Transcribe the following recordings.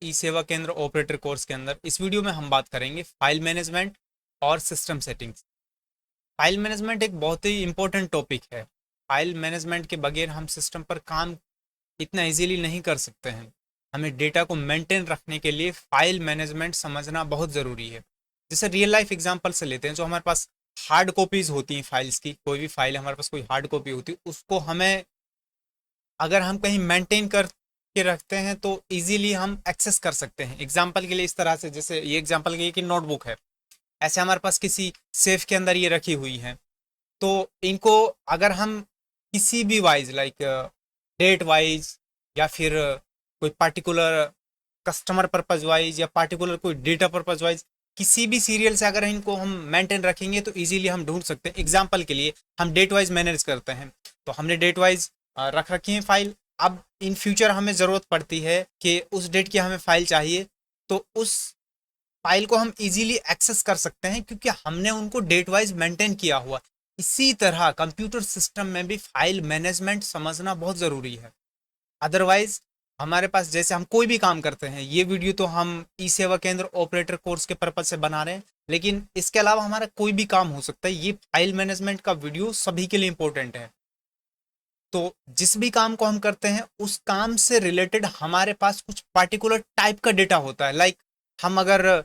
ई सेवा केंद्र operator course के अंदर इस वीडियो में हम बात करेंगे फाइल मैनेजमेंट और सिस्टम सेटिंग्स। फाइल मैनेजमेंट एक बहुत ही इंपॉर्टेंट टॉपिक है। फाइल मैनेजमेंट के बगैर हम सिस्टम पर काम इतना इजीली नहीं कर सकते हैं। हमें डेटा को मेंटेन रखने के लिए फाइल मैनेजमेंट समझना बहुत ज़रूरी है। जैसे रियल लाइफ एग्जांपल से लेते हैं, जो हमारे पास हार्ड कॉपीज होती हैं फाइल्स की, कोई भी फाइल हमारे पास कोई हार्ड कॉपी होती है, उसको हमें अगर हम कहीं मेंटेन कर के रखते हैं तो इजीली हम एक्सेस कर सकते हैं। एग्जांपल के लिए इस तरह से, जैसे ये एग्जांपल के लिए कि नोटबुक है, ऐसे हमारे पास किसी सेफ के अंदर ये रखी हुई है, तो इनको अगर हम किसी भी वाइज लाइक डेट वाइज या फिर कोई पार्टिकुलर कस्टमर पर्पज वाइज या पार्टिकुलर कोई डेटा पर्पज वाइज किसी भी सीरियल से अगर इनको हम मेंटेन रखेंगे तो इजीली हम ढूंढ सकते हैं। एग्जांपल के लिए हम डेट वाइज मैनेज करते हैं, तो हमने डेट वाइज रख रखी है फाइल। अब इन फ्यूचर हमें ज़रूरत पड़ती है कि उस डेट की हमें फाइल चाहिए, तो उस फाइल को हम इजीली एक्सेस कर सकते हैं क्योंकि हमने उनको डेट वाइज मेंटेन किया हुआ। इसी तरह कंप्यूटर सिस्टम में भी फाइल मैनेजमेंट समझना बहुत ज़रूरी है। अदरवाइज हमारे पास, जैसे हम कोई भी काम करते हैं, ये वीडियो तो हम ई सेवा केंद्र ऑपरेटर कोर्स के पर्पज से बना रहे हैं, लेकिन इसके अलावा हमारा कोई भी काम हो सकता है। ये फाइल मैनेजमेंट का वीडियो सभी के लिए इंपॉर्टेंट है। तो जिस भी काम को हम करते हैं उस काम से रिलेटेड हमारे पास कुछ पार्टिकुलर टाइप का डेटा होता है। लाइक हम अगर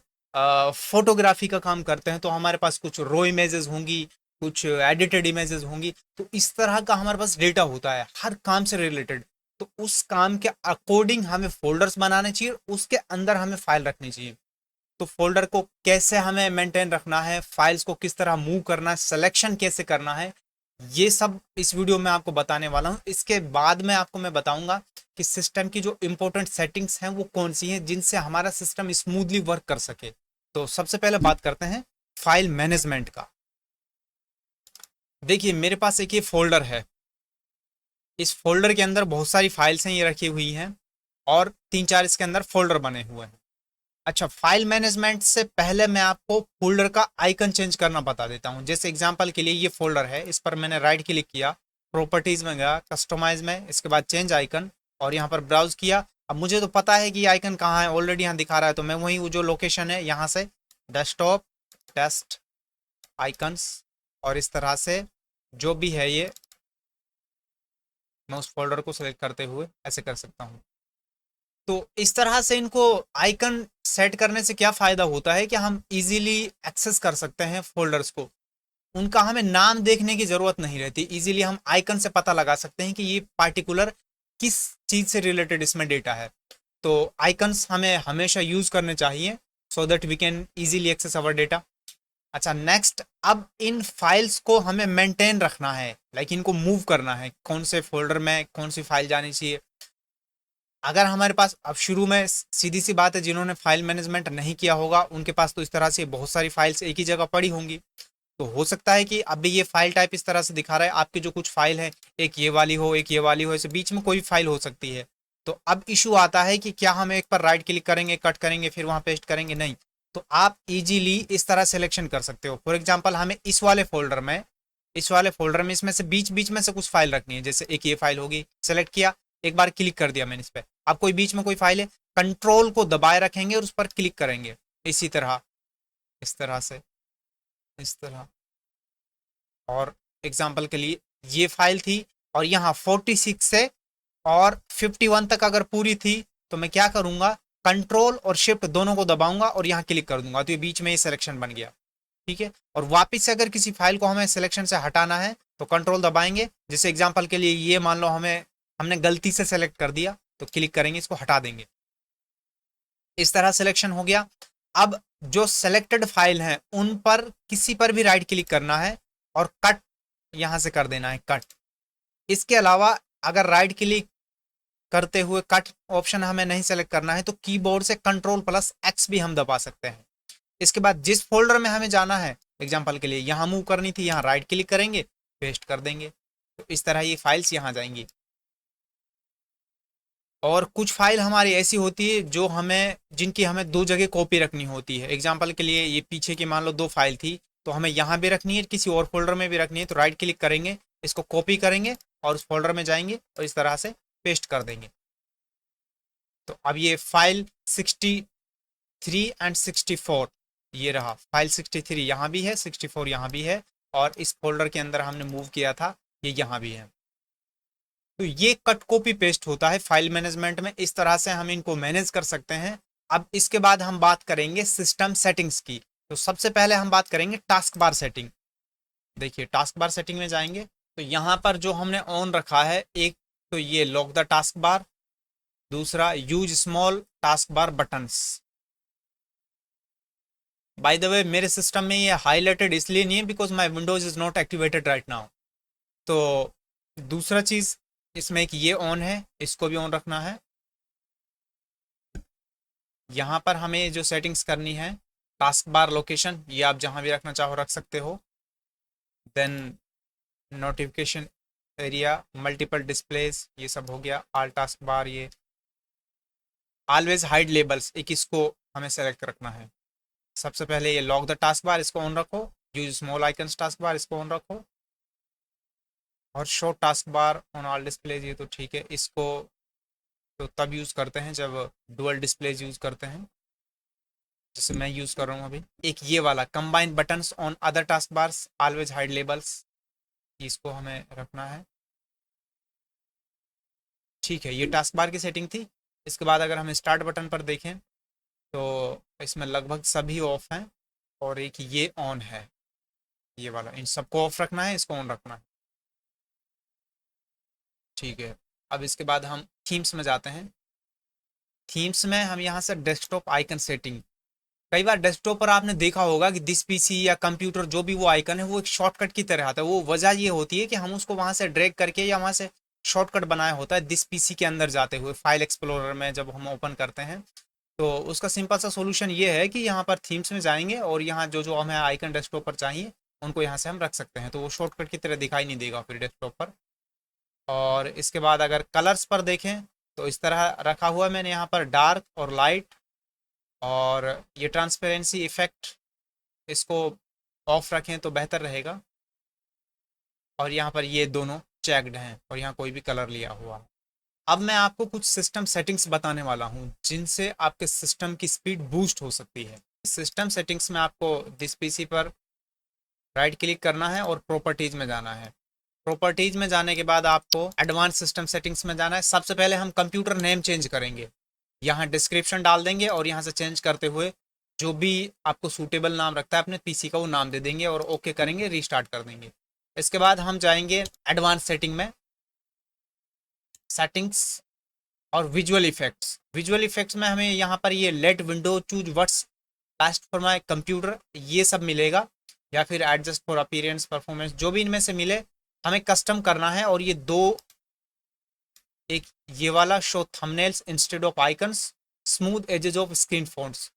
फोटोग्राफी का काम करते हैं तो हमारे पास कुछ रो इमेजेस होंगी, कुछ एडिटेड इमेजेस होंगी, तो इस तरह का हमारे पास डेटा होता है हर काम से रिलेटेड। तो उस काम के अकॉर्डिंग हमें फोल्डर्स बनाने चाहिए, उसके अंदर हमें फाइल रखनी चाहिए। तो फोल्डर को कैसे हमें मेंटेन रखना है, फाइल्स को किस तरह मूव करना है, सिलेक्शन कैसे करना है, ये सब इस वीडियो में आपको बताने वाला हूँ। इसके बाद में आपको मैं बताऊंगा कि सिस्टम की जो इंपॉर्टेंट सेटिंग्स हैं वो कौन सी हैं जिनसे हमारा सिस्टम स्मूथली वर्क कर सके। तो सबसे पहले बात करते हैं फाइल मैनेजमेंट का। देखिए मेरे पास एक ये फोल्डर है, इस फोल्डर के अंदर बहुत सारी फाइल्स हैं, ये रखी हुई हैं और 3-4 इसके अंदर फोल्डर बने हुए हैं। अच्छा, फाइल मैनेजमेंट से पहले मैं आपको फोल्डर का आइकन चेंज करना बता देता हूं। जैसे एग्जांपल के लिए ये फोल्डर है, इस पर मैंने राइट क्लिक किया, प्रॉपर्टीज में गया, कस्टमाइज में, इसके बाद चेंज आइकन और यहाँ पर ब्राउज किया। अब मुझे तो पता है कि ये आइकन कहाँ है, ऑलरेडी यहाँ दिखा रहा है, तो मैं वही वो जो लोकेशन है यहाँ से डेस्कटॉप टेस्ट आइकन्स और इस तरह से जो भी है ये मैं उस फोल्डर को सिलेक्ट करते हुए ऐसे कर सकता हूँ। तो इस तरह से इनको आइकन सेट करने से क्या फ़ायदा होता है कि हम इजीली एक्सेस कर सकते हैं फोल्डर्स को। उनका हमें नाम देखने की ज़रूरत नहीं रहती, इजीली हम आइकन से पता लगा सकते हैं कि ये पार्टिकुलर किस चीज़ से रिलेटेड इसमें डेटा है। तो आइकन्स हमें हमेशा यूज़ करने चाहिए so that we can easily access our data. अच्छा, नेक्स्ट, अब इन फाइल्स को हमें मेंटेन रखना है, लाइक इनको मूव करना है, कौन से फोल्डर में कौन सी फाइल जानी चाहिए। अगर हमारे पास अब शुरू में, सीधी सी बात है, जिन्होंने फाइल मैनेजमेंट नहीं किया होगा उनके पास तो इस तरह से बहुत सारी फाइल्स एक ही जगह पड़ी होंगी। तो हो सकता है कि अभी ये फाइल टाइप इस तरह से दिखा रहा है, आपकी जो कुछ फाइल है एक ये वाली हो, एक ये वाली हो, ऐसे बीच में कोई फाइल हो सकती है। तो अब इशू आता है कि क्या हम एक पर राइट क्लिक करेंगे, कट करेंगे, फिर वहाँ पेस्ट करेंगे? नहीं। तो आप इजीली इस तरह सिलेक्शन कर सकते हो। फॉर एग्जाम्पल हमें इस वाले फोल्डर में इसमें से बीच बीच में से कुछ फाइल रखनी है। जैसे एक ये फाइल होगी, सेलेक्ट किया, एक बार क्लिक कर दिया मैंने इस पर, अब कोई बीच में कोई फाइल है, कंट्रोल को दबाए रखेंगे और उस पर क्लिक करेंगे, इसी तरह, इस तरह से, इस तरह। और एग्जाम्पल के लिए ये फाइल थी और यहाँ 46 से और 51 तक अगर पूरी थी तो मैं क्या करूंगा, कंट्रोल और शिफ्ट दोनों को दबाऊंगा और यहाँ क्लिक कर दूंगा, तो ये बीच में ये सिलेक्शन बन गया। ठीक है। और वापस से अगर किसी फाइल को हमें सिलेक्शन से हटाना है तो कंट्रोल दबाएंगे। जैसे एग्जाम्पल के लिए ये मान लो हमने गलती से सेलेक्ट कर दिया, तो क्लिक करेंगे, इसको हटा देंगे, इस तरह सिलेक्शन हो गया। अब जो सेलेक्टेड फाइल हैं उन पर किसी पर भी राइट क्लिक करना है और कट यहां से कर देना है, कट। इसके अलावा अगर राइट क्लिक करते हुए कट ऑप्शन हमें नहीं सेलेक्ट करना है तो कीबोर्ड से कंट्रोल+X भी हम दबा सकते हैं। इसके बाद जिस फोल्डर में हमें जाना है, एग्जाम्पल के लिए यहाँ मूव करनी थी, यहाँ राइट क्लिक करेंगे, पेस्ट कर देंगे, तो इस तरह ये फाइल्स यहाँ जाएंगी। और कुछ फाइल हमारी ऐसी होती है जो जिनकी हमें दो जगह कॉपी रखनी होती है। एग्जाम्पल के लिए ये पीछे की मान लो 2 फाइल थी, तो हमें यहाँ भी रखनी है, किसी और फोल्डर में भी रखनी है, तो राइट क्लिक करेंगे, इसको कॉपी करेंगे और उस फोल्डर में जाएंगे और इस तरह से पेस्ट कर देंगे। तो अब ये फाइल 63 एंड 64 ये रहा, फाइल 63 यहाँ भी है, 64 यहाँ भी है, और इस फोल्डर के अंदर हमने मूव किया था ये यहाँ भी है। तो ये कट कॉपी पेस्ट होता है फाइल मैनेजमेंट में, इस तरह से हम इनको मैनेज कर सकते हैं। अब इसके बाद हम बात करेंगे सिस्टम सेटिंग्स की। तो सबसे पहले हम बात करेंगे टास्क बार सेटिंग। देखिए टास्क बार सेटिंग में जाएंगे तो यहाँ पर जो हमने ऑन रखा है, एक तो ये लॉक द टास्क बार, दूसरा use small task bar buttons. By the way मेरे सिस्टम में ये हाईलाइटेड इसलिए नहीं है because my Windows is not activated right now. तो दूसरा चीज इसमें एक ये ऑन है, इसको भी ऑन रखना है। यहाँ पर हमें जो सेटिंग्स करनी है, टास्क बार लोकेशन ये आप जहाँ भी रखना चाहो रख सकते हो। Then notification area, multiple displays ये सब हो गया। ऑल टास्क बार, ये ऑलवेज हाइड लेबल्स एक इसको हमें सेलेक्ट रखना है। सबसे पहले ये लॉक द टास्क बार इसको ऑन रखो, use small icons task bar इसको ऑन रखो, और show task bar on all displays ये तो ठीक है। इसको तो तब यूज़ करते हैं जब डुअल डिस्प्लेज यूज़ करते हैं, जैसे मैं यूज़ कर रहा हूँ अभी। एक ये वाला combine buttons on other task bars always hide labels, इसको हमें रखना है। ठीक है, ये टास्क बार की सेटिंग थी। इसके बाद अगर हम स्टार्ट बटन पर देखें तो इसमें लगभग सभी ऑफ हैं और एक ये ऑन है, ये वाला। इन सबको ऑफ रखना है, इसको ऑन रखना है। ठीक है, अब इसके बाद हम थीम्स में जाते हैं। थीम्स में हम यहाँ से डेस्कटॉप आइकन सेटिंग, कई बार डेस्कटॉप पर आपने देखा होगा कि दिस पीसी या कंप्यूटर जो भी वो आइकन है वो एक शॉर्टकट की तरह आता है। वो वजह ये होती है कि हम उसको वहाँ से ड्रैग करके या वहाँ से शॉर्टकट बनाया होता है दिस पीसी के अंदर जाते हुए फाइल एक्सप्लोरर में जब हम ओपन करते हैं। तो उसका सिंपल सा सोल्यूशन ये है कि यहाँ पर थीम्स में जाएंगे और यहाँ जो जो हमें आइकन डेस्कटॉप पर चाहिए उनको यहाँ से हम रख सकते हैं, तो वो शॉर्टकट की तरह दिखाई नहीं देगा फिर डेस्कटॉप पर। और इसके बाद अगर कलर्स पर देखें तो इस तरह रखा हुआ है मैंने यहाँ पर डार्क और लाइट, और ये ट्रांसपेरेंसी इफेक्ट इसको ऑफ रखें तो बेहतर रहेगा। और यहाँ पर ये दोनों चेक्ड हैं और यहाँ कोई भी कलर लिया हुआ है। अब मैं आपको कुछ सिस्टम सेटिंग्स बताने वाला हूँ जिनसे आपके सिस्टम की स्पीड बूस्ट हो सकती है। सिस्टम सेटिंग्स में आपको दिस पीसी पर राइट क्लिक करना है और प्रॉपर्टीज में जाना है। प्रॉपर्टीज में जाने के बाद आपको एडवांस सिस्टम सेटिंग्स में जाना है। सबसे पहले हम कंप्यूटर नेम चेंज करेंगे, यहाँ डिस्क्रिप्शन डाल देंगे और यहाँ से चेंज करते हुए जो भी आपको सूटेबल नाम रखता है अपने पीसी का वो नाम दे देंगे और ओके करेंगे, रीस्टार्ट कर देंगे। इसके बाद हम जाएंगे एडवांस सेटिंग में, सेटिंग्स और विजुअल इफेक्ट्स। विजुअल इफेक्ट्स में हमें यहाँ पर ये let window choose what's best for my computer ये सब मिलेगा, या फिर एडजस्ट फॉर अपीयरेंस परफॉर्मेंस, जो भी इनमें से मिले हमें कस्टम करना है। और ये दो, एक ये वाला show thumbnails instead of icons, smooth edges of screen fonts,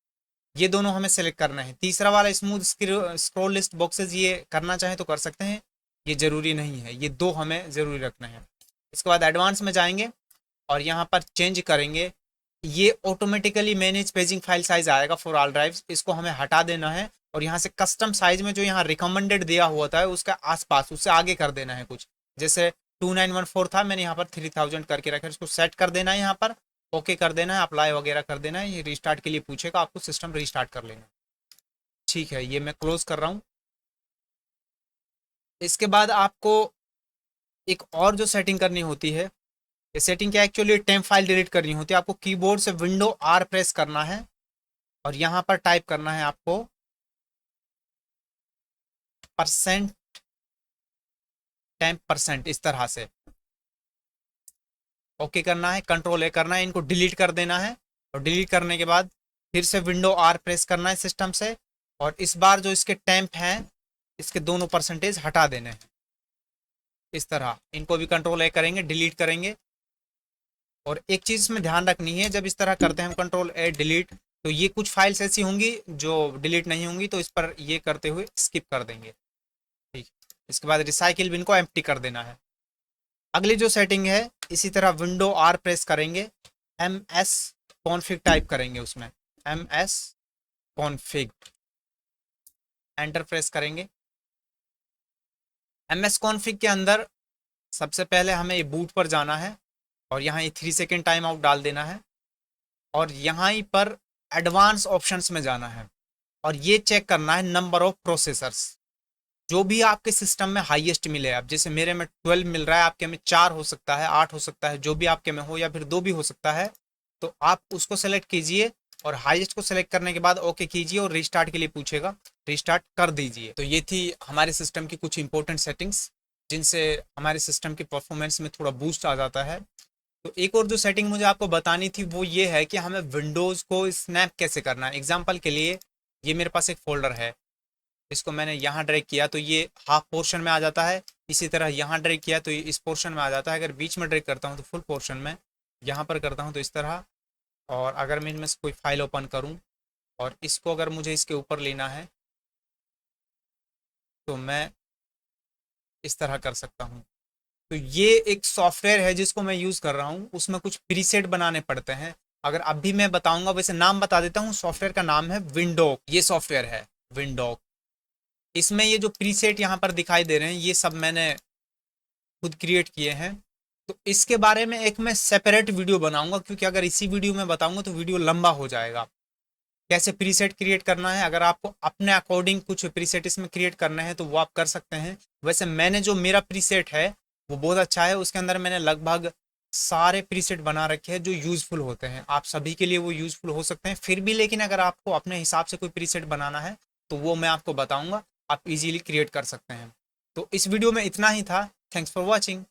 ये दोनों हमें सेलेक्ट करना है। तीसरा वाला स्मूथ स्क्रॉल लिस्ट बॉक्सेस, ये करना चाहें तो कर सकते हैं, ये जरूरी नहीं है, ये दो हमें जरूरी रखना है। इसके बाद एडवांस में जाएंगे और यहाँ पर चेंज करेंगे। ये automatically manage paging file size आएगा फॉर ऑल ड्राइव्स, इसको हमें हटा देना है और यहाँ से कस्टम साइज में जो यहाँ रिकमेंडेड दिया हुआ था उसका आसपास उससे आगे कर देना है कुछ, जैसे 2914 था, मैंने यहाँ पर 3000 करके रखा है, इसको सेट कर देना है, यहाँ पर ओके कर देना है, अप्लाई वगैरह कर देना है। ये रीस्टार्ट के लिए पूछेगा आपको, सिस्टम रीस्टार्ट कर लेना। ठीक है, ये मैं क्लोज कर रहा हूँ। इसके बाद आपको एक और जो सेटिंग करनी होती है, ये सेटिंग क्या एक्चुअली टेम्प फाइल डिलीट करनी होती है। आपको कीबोर्ड से विंडो आर प्रेस करना है और यहाँ पर टाइप करना है आपको %, टेम्प %, इस तरह से ओके करना है, कंट्रोल ए करना है, इनको डिलीट कर देना है। और डिलीट करने के बाद फिर से विंडो आर प्रेस करना है सिस्टम से, और इस बार जो इसके टेम्प हैं इसके दोनों % हटा देने हैं। इस तरह इनको भी कंट्रोल ए करेंगे, डिलीट करेंगे। और एक चीज़ इसमें ध्यान रखनी है, जब इस तरह करते हैं हम कंट्रोल ए डिलीट, तो ये कुछ फाइल्स ऐसी होंगी जो डिलीट नहीं होंगी, तो इस पर ये करते हुए स्किप कर देंगे। ठीक, इसके बाद रिसाइकिल बिन को एम्प्टी कर देना है। अगली जो सेटिंग है, इसी तरह विंडो आर प्रेस करेंगे, ms config टाइप करेंगे, उसमें ms config एंटर प्रेस करेंगे। ms config के अंदर सबसे पहले हमें ये बूट पर जाना है और यहाँ ये 3 सेकेंड टाइम आउट डाल देना है। और यहाँ ही पर एडवांस ऑप्शंस में जाना है और ये चेक करना है नंबर ऑफ प्रोसेसर्स, जो भी आपके सिस्टम में हाईएस्ट मिले। अब जैसे मेरे में 12 मिल रहा है, आपके में 4 हो सकता है, 8 हो सकता है, जो भी आपके में हो, या फिर 2 भी हो सकता है। तो आप उसको सेलेक्ट कीजिए और हाईएस्ट को सेलेक्ट करने के बाद ओके कीजिए और रीस्टार्ट के लिए पूछेगा, रीस्टार्ट कर दीजिए। तो ये थी हमारे सिस्टम की कुछ इंपॉर्टेंट सेटिंग्स जिनसे हमारे सिस्टम की परफॉर्मेंस में थोड़ा बूस्ट आ जाता है। तो एक और जो सेटिंग मुझे आपको बतानी थी वो ये है कि हमें विंडोज़ को स्नैप कैसे करना है। एग्जाम्पल के लिए ये मेरे पास एक फोल्डर है, इसको मैंने यहाँ ड्रैग किया तो ये हाफ पोर्शन में आ जाता है, इसी तरह यहाँ ड्रैग किया तो ये इस पोर्शन में आ जाता है। अगर बीच में ड्रैग करता हूँ तो फुल पोर्शन में, यहाँ पर करता हूँ तो इस तरह। और अगर मैं इनमें से कोई फाइल ओपन करूँ और इसको अगर मुझे इसके ऊपर लेना है तो मैं इस तरह कर सकता हूँ। तो ये एक सॉफ्टवेयर है जिसको मैं यूज़ कर रहा हूँ, उसमें कुछ प्रीसेट बनाने पड़ते हैं। अगर अभी मैं बताऊंगा, वैसे नाम बता देता हूँ, सॉफ्टवेयर का नाम है विंडोक। ये सॉफ्टवेयर है विंडोक। इसमें ये जो प्रीसेट यहाँ पर दिखाई दे रहे हैं ये सब मैंने खुद क्रिएट किए हैं। तो इसके बारे में एक मैं सेपरेट वीडियो बनाऊंगा, क्योंकि अगर इसी वीडियो में बताऊंगा तो वीडियो लंबा हो जाएगा। कैसे प्रीसेट क्रिएट करना है, अगर आपको अपने अकॉर्डिंग कुछ प्रीसेट इसमें क्रिएट करना है तो वो आप कर सकते हैं। वैसे मैंने जो मेरा प्रीसेट है वो बहुत अच्छा है, उसके अंदर मैंने लगभग सारे प्रीसेट बना रखे हैं जो यूज़फुल होते हैं। आप सभी के लिए वो यूज़फुल हो सकते हैं फिर भी, लेकिन अगर आपको अपने हिसाब से कोई प्रीसेट बनाना है तो वो मैं आपको बताऊंगा, आप इजीली क्रिएट कर सकते हैं। तो इस वीडियो में इतना ही था। Thanks for watching.